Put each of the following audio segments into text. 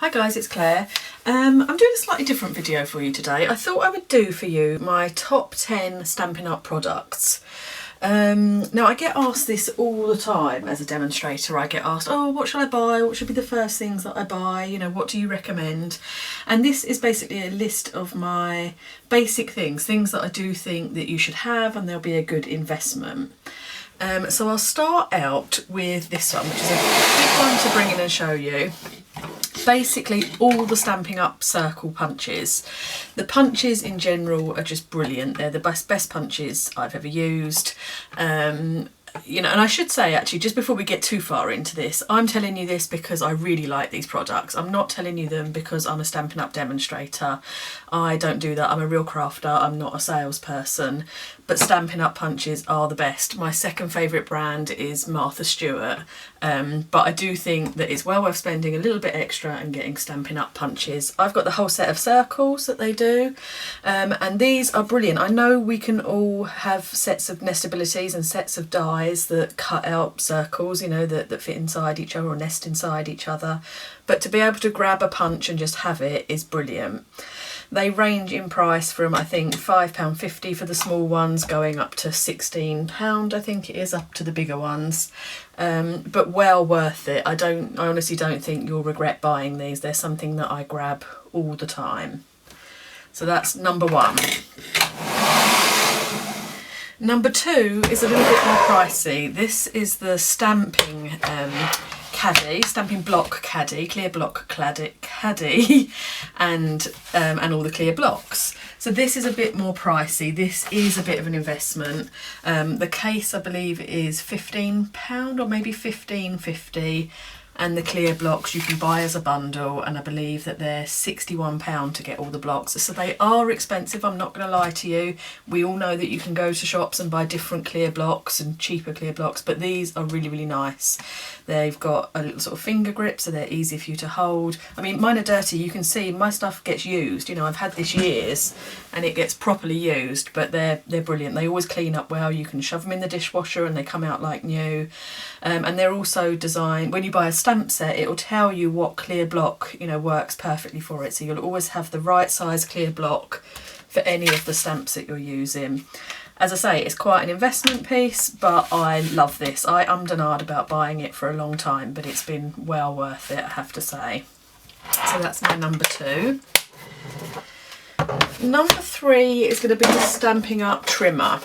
Hi guys, it's Claire. I'm doing a slightly different video for you today. I thought I would do for you my top 10 Stampin' Up products. Now I get asked this all the time as a demonstrator. I get asked, oh, what should I buy? What should be the first things that I buy? You know, what do you recommend? And this is basically a list of my basic things that I do think that you should have and they'll be a good investment. So I'll start out with this one, which is a big one to bring in and show you. Basically all the Stampin' Up circle punches. The punches in general are just brilliant. They're the best punches I've ever used. You know, and I should say actually, just before we get too far into this, I'm telling you this because I really like these products. I'm not telling you them because I'm a Stampin' Up demonstrator. I don't do that. I'm a real crafter. I'm not a salesperson. But Stampin' Up punches are the best. My second favourite brand is Martha Stewart. But I do think that it's well worth spending a little bit extra and getting Stampin' Up punches. I've got the whole set of circles that they do. And these are brilliant. I know we can all have sets of nestabilities and sets of dies that cut out circles, you know, that fit inside each other or nest inside each other. But to be able to grab a punch and just have it is brilliant. They range in price from, I think, £5.50 for the small ones, going up to £16, I think it is, up to the bigger ones. But well worth it. I honestly don't think you'll regret buying these. They're something that I grab all the time. So that's number one. Number two is a little bit more pricey. This is the Stampin' Block Caddy, clear block caddy, and all the clear blocks. So this is a bit more pricey. This is a bit of an investment. The case I believe is £15 or maybe £15.50. And the clear blocks you can buy as a bundle, and I believe that they're £61 to get all the blocks. So they are expensive, I'm not going to lie to you. We all know that you can go to shops and buy different clear blocks and cheaper clear blocks, but these are really, really nice. They've got a little sort of finger grip, so they're easy for you to hold. I mean, mine are dirty. You can see my stuff gets used. You know, I've had this years and it gets properly used, but they're brilliant. They always clean up well. You can shove them in the dishwasher and they come out like new. And they're also designed, when you buy a stamp set, it will tell you what clear block, you know, works perfectly for it. So you'll always have the right size clear block for any of the stamps that you're using. As I say, it's quite an investment piece, but I love this. I ummed and ahed about buying it for a long time, but it's been well worth it, I have to say. So that's my number two. Number three is going to be the Stampin' Up trimmer.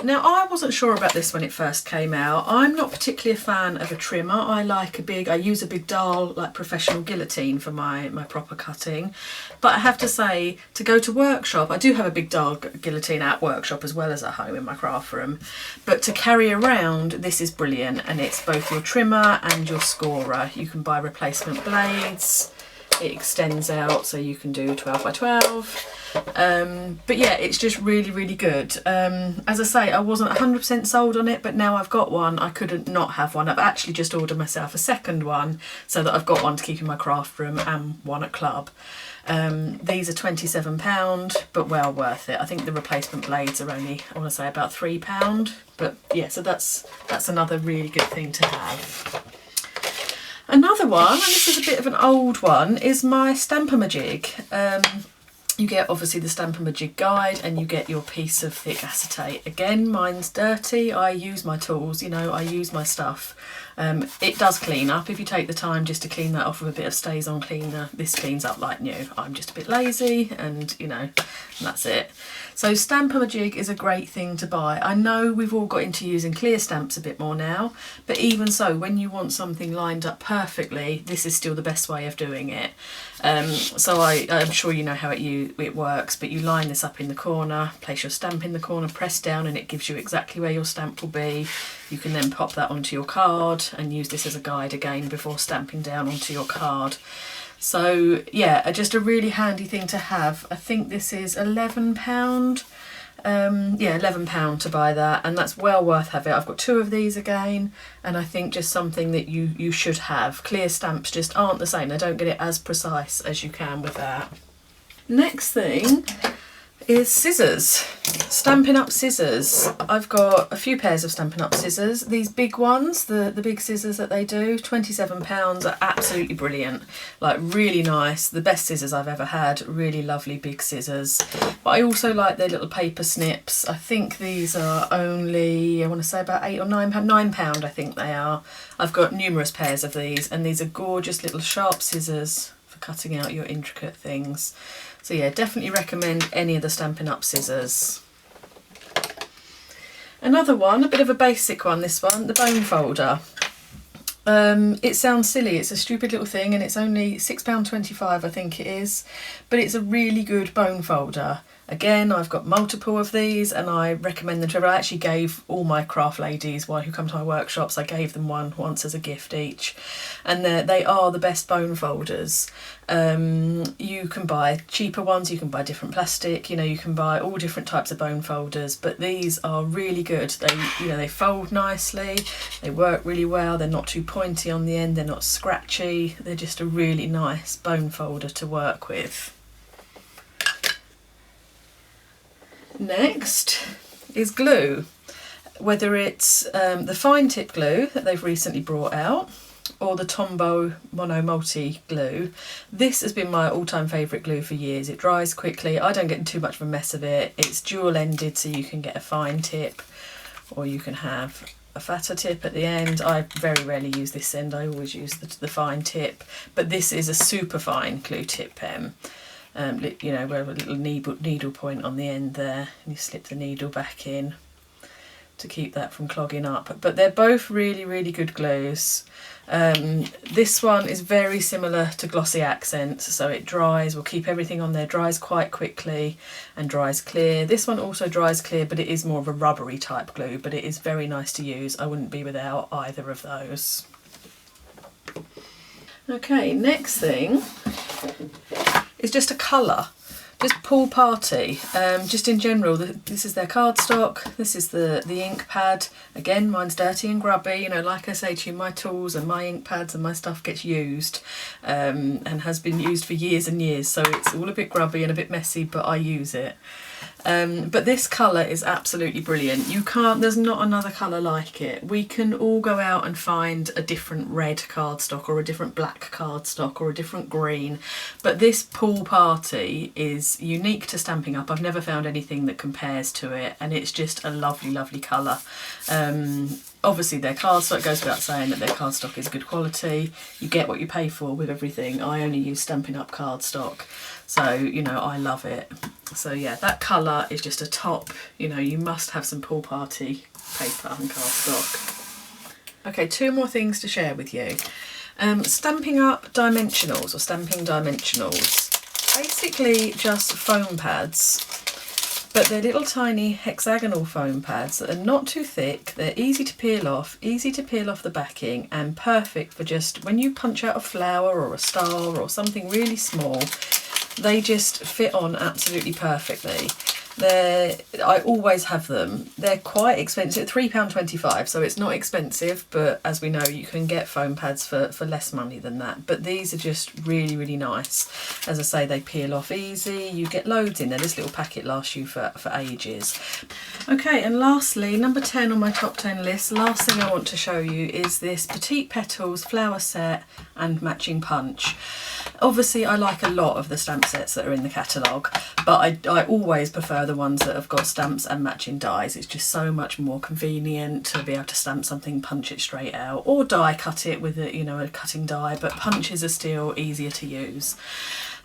Now I wasn't sure about this when it first came out. I'm not particularly a fan of a trimmer. I use a big dial, like professional guillotine for my proper cutting. But I have to say, to go to workshop, I do have a big dial guillotine at workshop as well as at home in my craft room. But to carry around, this is brilliant, and it's both your trimmer and your scorer. You can buy replacement blades. It extends out so you can do 12 by 12. But yeah, it's just really, really good. As I say, I wasn't 100% sold on it, but now I've got one, I couldn't not have one. I've actually just ordered myself a second one so that I've got one to keep in my craft room and one at club. These are £27, but well worth it. I think the replacement blades are only, I want to say, about £3. But yeah, so that's another really good thing to have. Another one, and this is a bit of an old one, is my StampaMajig. You get obviously the StampaMajig guide and you get your piece of thick acetate. Again, mine's dirty. I use my tools, you know, I use my stuff. It does clean up if you take the time just to clean that off with a bit of Stays On cleaner. This cleans up like new. I'm just a bit lazy and, you know, that's it. So StampaMajig is a great thing to buy. I know we've all got into using clear stamps a bit more now, but even so, when you want something lined up perfectly, this is still the best way of doing it. So I'm sure you know how it works, but you line this up in the corner, place your stamp in the corner, press down, and it gives you exactly where your stamp will be. You can then pop that onto your card and use this as a guide again before stamping down onto your card. So yeah, just a really handy thing to have. I think this is £11. Yeah, £11 to buy that, and that's well worth having. I've got two of these again, and I think just something that you should have. Clear stamps just aren't the same. They don't get it as precise as you can with that. Next thing is scissors. Stampin' Up scissors. I've got a few pairs of Stampin' Up scissors. These big ones, the big scissors that they do, £27, are absolutely brilliant. Like, really nice. The best scissors I've ever had. Really lovely big scissors. But I also like their little paper snips. I think these are only, I want to say about £8 or £9, £9 I think they are. I've got numerous pairs of these, and these are gorgeous little sharp scissors for cutting out your intricate things. So yeah, definitely recommend any of the Stampin' Up scissors. Another one, a bit of a basic one, this one, the bone folder. It sounds silly, it's a stupid little thing, and it's only £6.25 I think it is, but it's a really good bone folder. Again, I've got multiple of these and I recommend them to everyone. I actually gave all my craft ladies who come to my workshops, I gave them one once as a gift each. And they are the best bone folders. You can buy cheaper ones, you can buy different plastic, you know, you can buy all different types of bone folders, but these are really good. They fold nicely, they work really well, they're not too pointy on the end, they're not scratchy, they're just a really nice bone folder to work with. Next is glue, whether it's the fine tip glue that they've recently brought out or the Tombow Mono Multi glue. This has been my all-time favourite glue for years. It dries quickly, I don't get in too much of a mess of it. It's dual ended, so you can get a fine tip or you can have a fatter tip at the end. I very rarely use this end, I always use the fine tip, but this is a super fine glue tip pen. You know, where a little needle point on the end there, and you slip the needle back in to keep that from clogging up. But they're both really, really good glues. This one is very similar to Glossy Accents, so it dries, will keep everything on there, dries quite quickly and dries clear. This one also dries clear, but it is more of a rubbery type glue, but it is very nice to use. I wouldn't be without either of those. Okay, next thing is just a colour, just Pool Party. Just in general, this is their cardstock, this is the ink pad. Again, mine's dirty and grubby, you know, like I say to you, my tools and my ink pads and my stuff gets used and has been used for years and years, so it's all a bit grubby and a bit messy, but I use it. But this colour is absolutely brilliant. There's not another colour like it. We can all go out and find a different red cardstock or a different black cardstock or a different green, but this Pool Party is unique to Stampin' Up. I've never found anything that compares to it, and it's just a lovely, lovely colour. Obviously their cardstock, goes without saying that their cardstock is good quality. You get what you pay for with everything. I only use Stampin' Up cardstock, so you know, I love it. So yeah, that colour is just a top, you know, you must have some Pool Party paper and cardstock. Okay, two more things to share with you. Stampin' Up Dimensionals or Stamping Dimensionals. Basically just foam pads, but they're little tiny hexagonal foam pads that are not too thick, they're easy to peel off the backing, and perfect for just when you punch out a flower or a star or something really small. They just fit on absolutely perfectly. I always have them. They're quite expensive, £3.25, so it's not expensive, but as we know, you can get foam pads for less money than that. But these are just really, really nice. As I say, they peel off easy, you get loads in there. This little packet lasts you for ages. Okay, and lastly, number 10 on my top 10 list, last thing I want to show you is this Petite Petals flower set and matching punch. Obviously, I like a lot of the stamp sets that are in the catalogue, but I always prefer the ones that have got stamps and matching dies. It's just so much more convenient to be able to stamp something, punch it straight out, or die cut it with a cutting die, but punches are still easier to use.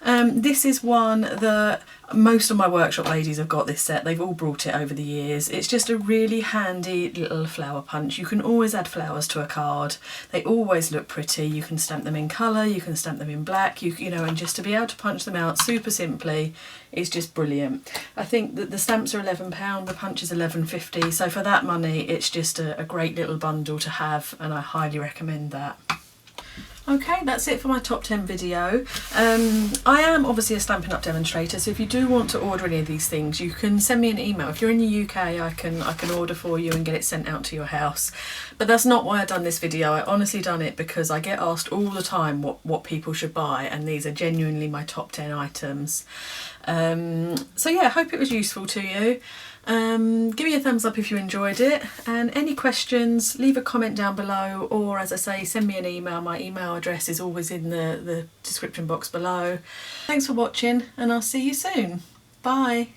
This is one that most of my workshop ladies have got this set. They've all brought it over the years. It's just a really handy little flower punch. You can always add flowers to a card. They always look pretty. You can stamp them in colour, you can stamp them in black, you know, and just to be able to punch them out super simply is just brilliant. I think that the stamps are £11, the punch is £11.50, so for that money it's just a great little bundle to have, and I highly recommend that. Okay, that's it for my top 10 video. I am obviously a Stampin' Up demonstrator, so if you do want to order any of these things, you can send me an email. If you're in the UK, I can order for you and get it sent out to your house. But that's not why I've done this video. I honestly done it because I get asked all the time what people should buy, and these are genuinely my top 10 items. So yeah, I hope it was useful to you. Give me a thumbs up if you enjoyed it, and any questions, leave a comment down below, or as I say, send me an email. My email address is always in the description box below. Thanks for watching, and I'll see you soon. Bye.